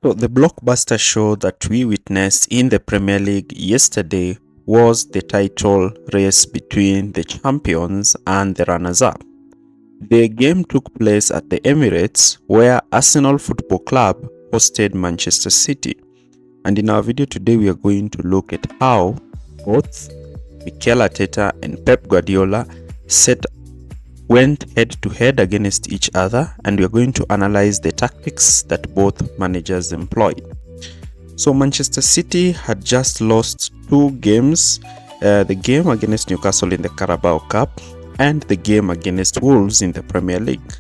So the blockbuster show that we witnessed in the Premier League yesterday was the title race between the champions and the runners-up. The game took place at the Emirates, where Arsenal Football Club hosted Manchester City. And in our video today, we are going to look at how both Mikel Arteta and Pep Guardiola went head-to-head against each other, and we are going to analyze the tactics that both managers employed. So Manchester City had just lost two games, the game against Newcastle in the Carabao Cup and the game against Wolves in the Premier League.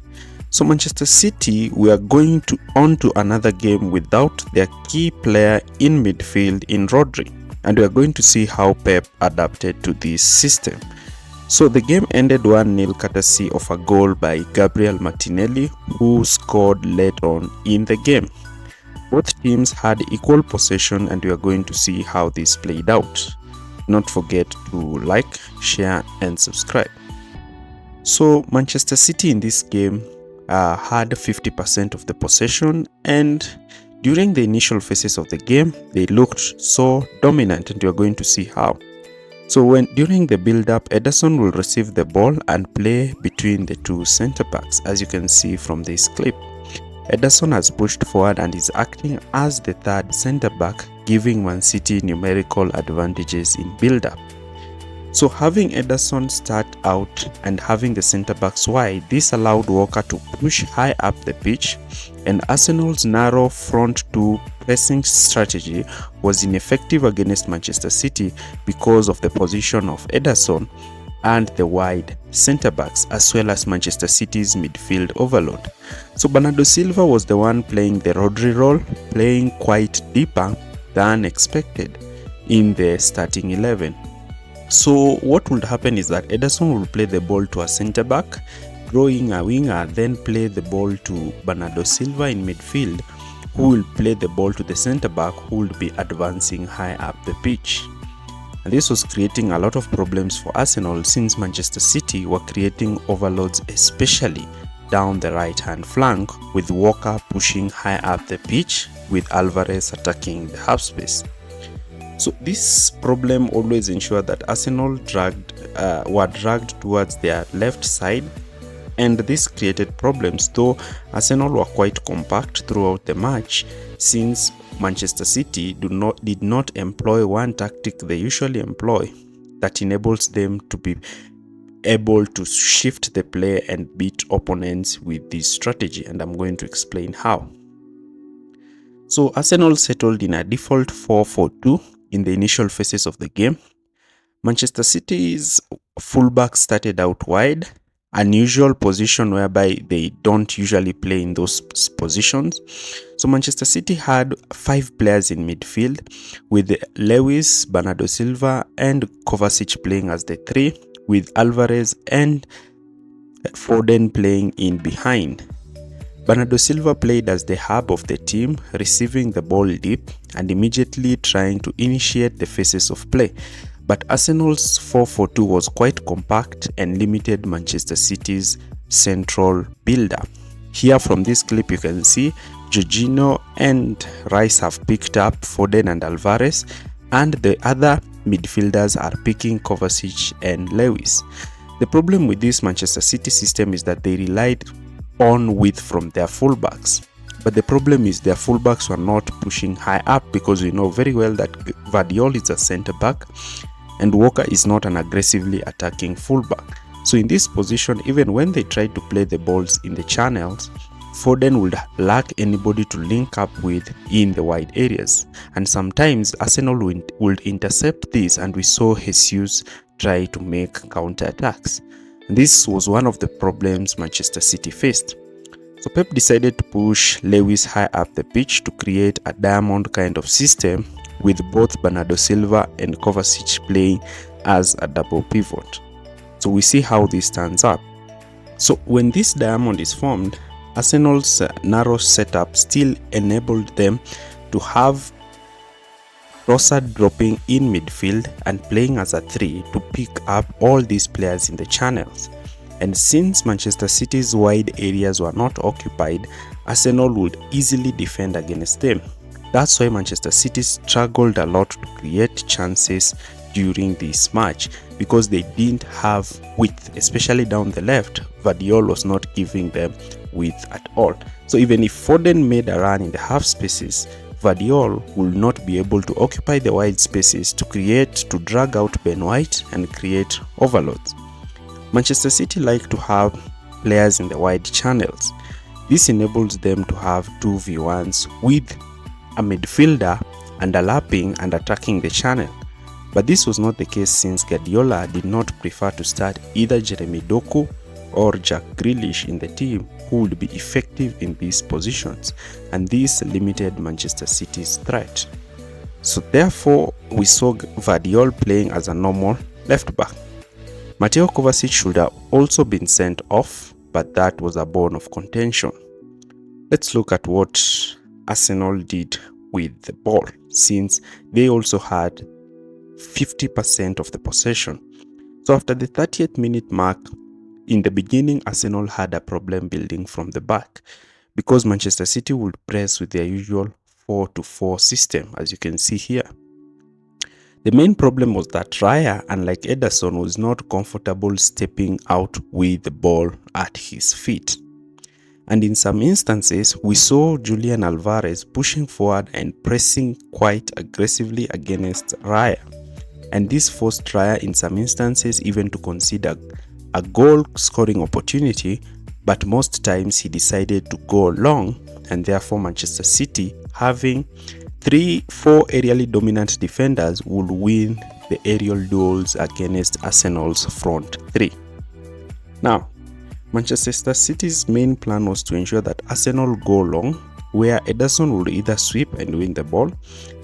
So Manchester City were going on to another game without their key player in midfield in Rodri, and we are going to see how Pep adapted to this system. So the game ended 1-0 courtesy of a goal by Gabriel Martinelli, who scored late on in the game. Both teams had equal possession, and we are going to see how this played out. Do not forget to like, share and subscribe. So Manchester City in this game had 50% of the possession, and during the initial phases of the game they looked so dominant, and we are going to see how. So during the build-up, Ederson will receive the ball and play between the two centre-backs, as you can see from this clip. Ederson has pushed forward and is acting as the third centre-back, giving Mancity numerical advantages in build-up. So having Ederson start out and having the centre-backs wide, this allowed Walker to push high up the pitch, and Arsenal's narrow front two pressing strategy was ineffective against Manchester City because of the position of Ederson and the wide centre-backs, as well as Manchester City's midfield overload. So Bernardo Silva was the one playing the Rodri role, playing quite deeper than expected in the starting 11. So what would happen is that Ederson will play the ball to a centre-back, drawing a winger, then play the ball to Bernardo Silva in midfield, who will play the ball to the centre-back, who will be advancing high up the pitch. And this was creating a lot of problems for Arsenal, since Manchester City were creating overloads, especially down the right-hand flank, with Walker pushing high up the pitch, with Alvarez attacking the half space. So this problem always ensured that Arsenal were dragged towards their left side, and this created problems, though Arsenal were quite compact throughout the match, since Manchester City did not employ one tactic they usually employ that enables them to be able to shift the play and beat opponents with this strategy, and I'm going to explain how. So Arsenal settled in a default 4-4-2 in the initial phases of the game. Manchester City's fullback started out wide, unusual position whereby they don't usually play in those positions. So Manchester City had 5 players in midfield, with Lewis, Bernardo Silva and Kovacic playing as the 3, with Alvarez and Foden playing in behind. Bernardo Silva played as the hub of the team, receiving the ball deep and immediately trying to initiate the phases of play. But Arsenal's 4-4-2 was quite compact and limited Manchester City's central build-up. Here from this clip you can see Jorginho and Rice have picked up Foden and Alvarez, and the other midfielders are picking Kovacic and Lewis. The problem with this Manchester City system is that they relied on width from their fullbacks, but the problem is their fullbacks were not pushing high up, because we know very well that Vardiol is a centre back and Walker is not an aggressively attacking fullback. So in this position, even when they tried to play the balls in the channels, Foden would lack anybody to link up with in the wide areas, and sometimes Arsenal would intercept this, and we saw Jesus try to make counter-attacks. This was one of the problems Manchester City faced. So Pep decided to push Lewis high up the pitch to create a diamond kind of system, with both Bernardo Silva and Kovacic playing as a double pivot. So we see how this turns up. So when this diamond is formed, Arsenal's narrow setup still enabled them to have Trossard dropping in midfield and playing as a 3 to pick up all these players in the channels. And since Manchester City's wide areas were not occupied, Arsenal would easily defend against them. That's why Manchester City struggled a lot to create chances during this match, because they didn't have width, especially down the left. Vardiol was not giving them width at all. So even if Foden made a run in the half spaces, Vardiol will not be able to occupy the wide spaces to drag out Ben White and create overloads. Manchester City like to have players in the wide channels. This enables them to have 2v1s with a midfielder underlapping and attacking the channel. But this was not the case, since Guardiola did not prefer to start either Jeremy Doku or Jack Grealish in the team, who would be effective in these positions, and this limited Manchester City's threat. So therefore, we saw Vardiol playing as a normal left back. Mateo Kovacic should have also been sent off, but that was a bone of contention. Let's look at what Arsenal did with the ball, since they also had 50% of the possession. So after the 30th minute mark, in the beginning, Arsenal had a problem building from the back, because Manchester City would press with their usual 4-4 system, as you can see here. The main problem was that Raya, unlike Ederson, was not comfortable stepping out with the ball at his feet. And in some instances, we saw Julian Alvarez pushing forward and pressing quite aggressively against Raya. And this forced Raya in some instances even to consider a goal scoring opportunity, but most times he decided to go long, and therefore Manchester City, having 3-4 aerially dominant defenders, would win the aerial duels against Arsenal's front three. Now, Manchester City's main plan was to ensure that Arsenal go long, where Ederson would either sweep and win the ball,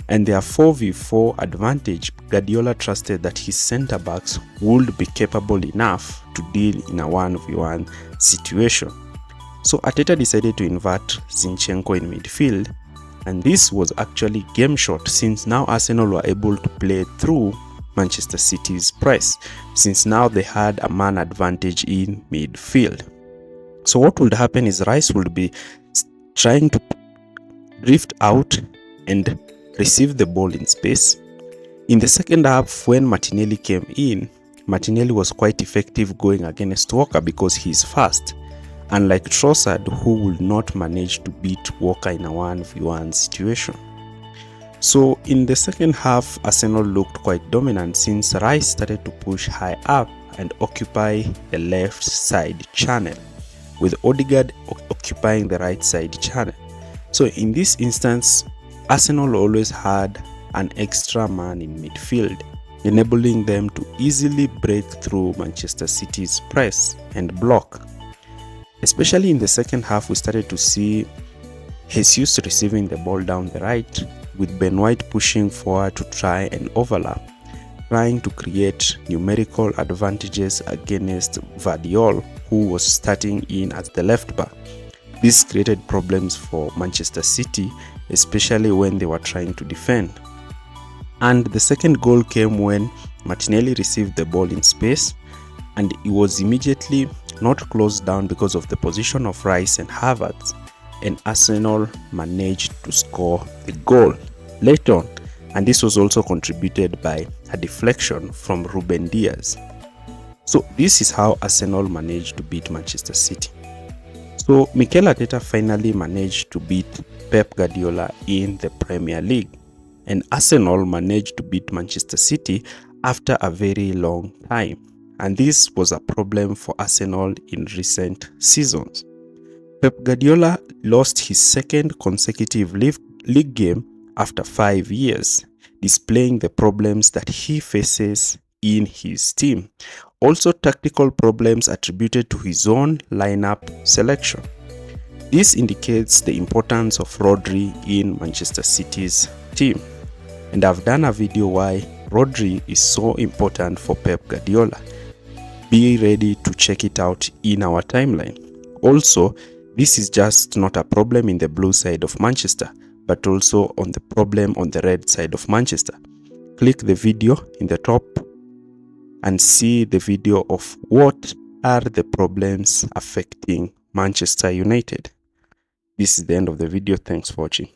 and their 4v4 advantage, Guardiola trusted that his centre-backs would be capable enough to deal in a 1v1 situation. So Arteta decided to invert Zinchenko in midfield, and this was actually game shot, since now Arsenal were able to play through Manchester City's press, since now they had a man advantage in midfield. So what would happen is Rice would be trying to drift out and receive the ball in space. In the second half, when Martinelli came in, Martinelli was quite effective going against Walker because he's fast, unlike Trossard, who would not manage to beat Walker in a 1v1 situation. So in the second half, Arsenal looked quite dominant, since Rice started to push high up and occupy the left side channel, with Odegaard occupying the right side channel. So in this instance, Arsenal always had an extra man in midfield, enabling them to easily break through Manchester City's press and block. Especially in the second half, we started to see Jesus receiving the ball down the right, with Ben White pushing forward to try and overlap, trying to create numerical advantages against Vardiol, who was starting in as the left back. This created problems for Manchester City, especially when they were trying to defend. And the second goal came when Martinelli received the ball in space, and it was immediately not closed down because of the position of Rice and Havertz, and Arsenal managed to score the goal later on, and this was also contributed by a deflection from Ruben Diaz. So this is how Arsenal managed to beat Manchester City. So Mikel Arteta finally managed to beat Pep Guardiola in the Premier League, and Arsenal managed to beat Manchester City after a very long time, and this was a problem for Arsenal in recent seasons. Pep Guardiola lost his second consecutive league game after 5 years, displaying the problems that he faces in his team. Also, tactical problems attributed to his own lineup selection. This indicates the importance of Rodri in Manchester City's team, and I've done a video why Rodri is so important for Pep Guardiola. Be ready to check it out in our timeline. Also, this is just not a problem in the blue side of Manchester, but also on the problem on the red side of Manchester. Click the video in the top and see the video of what are the problems affecting Manchester United. This is the end of the video. Thanks for watching.